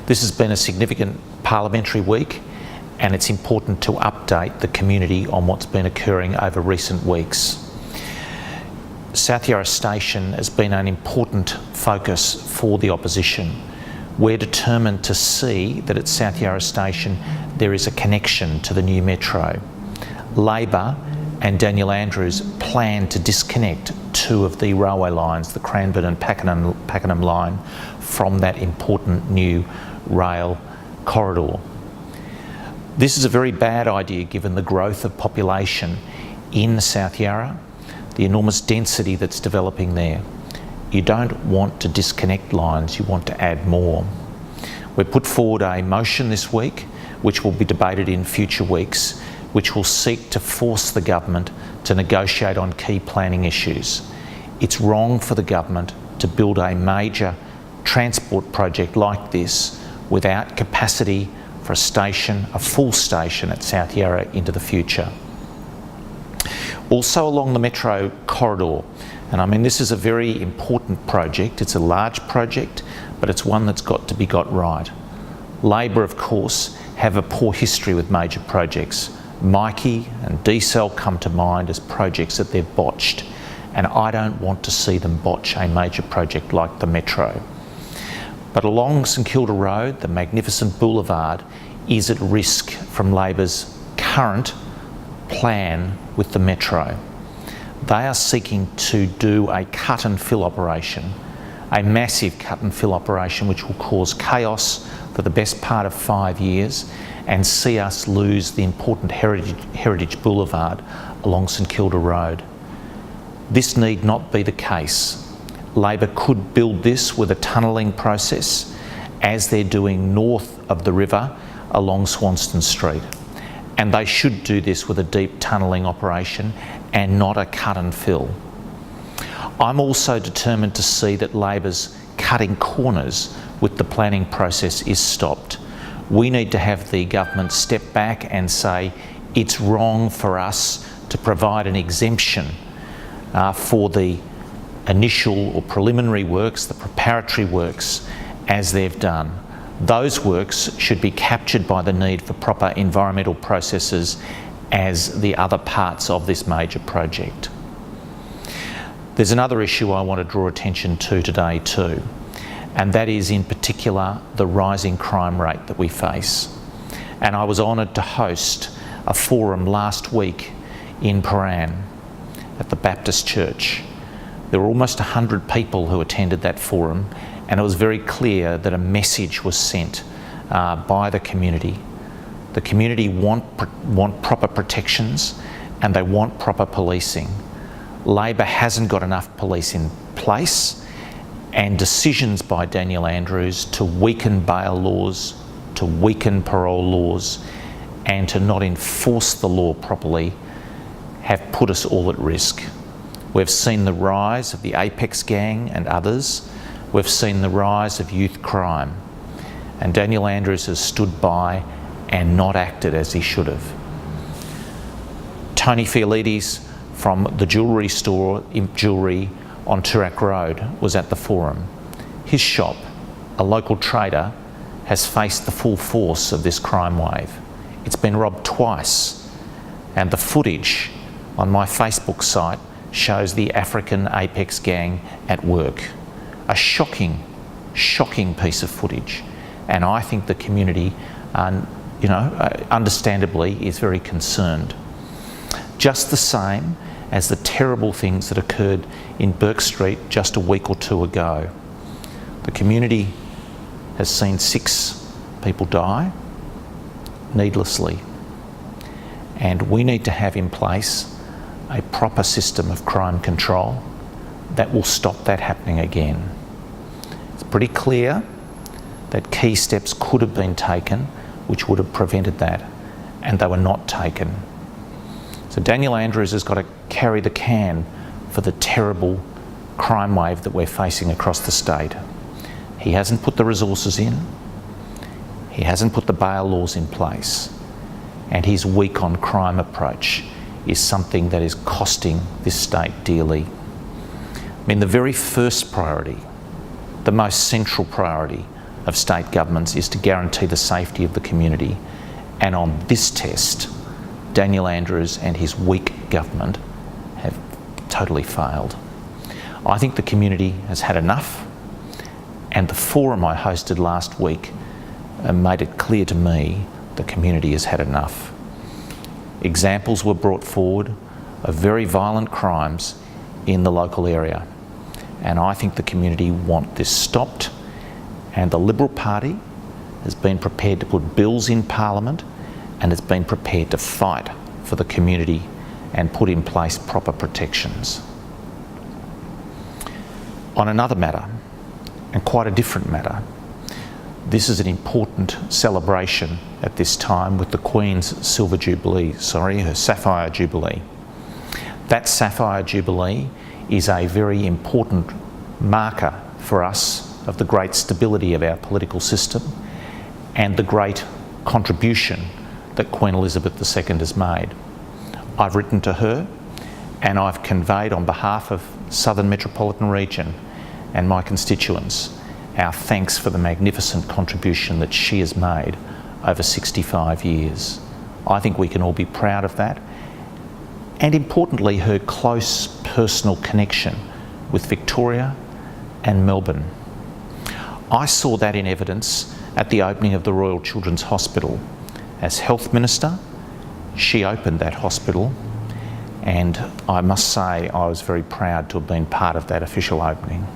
This has been a significant parliamentary week, and it's important to update the community on what's been occurring over recent weeks. South Yarra Station has been an important focus for the opposition. We're determined to see that at South Yarra Station there is a connection to the new metro. Labor and Daniel Andrews plan to disconnect two of the railway lines, the Cranbourne and Pakenham line, from that important new rail corridor. This is a very bad idea given the growth of population in South Yarra, the enormous density that's developing there. You don't want to disconnect lines, you want to add more. We've put forward a motion this week, which will be debated in future weeks, which will seek to force the government to negotiate on key planning issues. It's wrong for the government to build a major transport project like this without capacity for a station, a full station at South Yarra into the future. Also along the metro corridor, and I mean this is a very important project, it's a large project, but it's one that's got to be got right. Labor, of course, have a poor history with major projects. Mikey and Diesel come to mind as projects that they've botched, and I don't want to see them botch a major project like the metro. But along St Kilda Road, the magnificent boulevard is at risk from Labor's current plan with the metro. They are seeking to do a cut and fill operation, a massive cut and fill operation which will cause chaos for the best part of 5 years and see us lose the important Heritage Boulevard along St Kilda Road. This need not be the case. Labor could build this with a tunnelling process as they're doing north of the river along Swanston Street. And they should do this with a deep tunnelling operation and not a cut and fill. I'm also determined to see that Labor's cutting corners with the planning process is stopped. We need to have the government step back and say it's wrong for us to provide an exemption for the initial or preliminary works, the preparatory works, as they've done. Those works should be captured by the need for proper environmental processes as the other parts of this major project. There's another issue I want to draw attention to today too, and that is in particular the rising crime rate that we face. And I was honoured to host a forum last week in Prahran at the Baptist Church. There were almost 100 people who attended that forum, and it was very clear that a message was sent by the community. The community want proper protections and they want proper policing. Labor hasn't got enough police in place, and decisions by Daniel Andrews to weaken bail laws, to weaken parole laws, and to not enforce the law properly have put us all at risk. We've seen the rise of the Apex gang and others. We've seen the rise of youth crime, and Daniel Andrews has stood by and not acted as he should have. Tony Fiolides from the jewellery store, Imp Jewellery on Toorak Road, was at the forum. His shop, a local trader, has faced the full force of this crime wave. It's been robbed twice, and the footage on my Facebook site shows the African Apex gang at work. A shocking piece of footage, and I think the community, understandably, is very concerned. Just the same as the terrible things that occurred in Burke Street just a week or two ago. The community has seen 6 people die needlessly, and we need to have in place a proper system of crime control that will stop that happening again. It's pretty clear that key steps could have been taken which would have prevented that, and they were not taken. So Daniel Andrews has got to carry the can for the terrible crime wave that we're facing across the state. He hasn't put the resources in, he hasn't put the bail laws in place, and his weak on crime approach is something that is costing this state dearly. I mean, the very first priority, the most central priority of state governments is to guarantee the safety of the community. And on this test, Daniel Andrews and his weak government have totally failed. I think the community has had enough, and the forum I hosted last week made it clear to me the community has had enough. Examples were brought forward of very violent crimes in the local area, and I think the community want this stopped, and the Liberal Party has been prepared to put bills in Parliament and has been prepared to fight for the community and put in place proper protections. On another matter, and quite a different matter, this is an important celebration at this time with the Queen's her Sapphire Jubilee. That Sapphire Jubilee is a very important marker for us of the great stability of our political system and the great contribution that Queen Elizabeth II has made. I've written to her and I've conveyed on behalf of Southern Metropolitan Region and my constituents our thanks for the magnificent contribution that she has made over 65 years. I think we can all be proud of that, and importantly her close personal connection with Victoria and Melbourne. I saw that in evidence at the opening of the Royal Children's Hospital. As Health Minister, she opened that hospital, and I must say I was very proud to have been part of that official opening.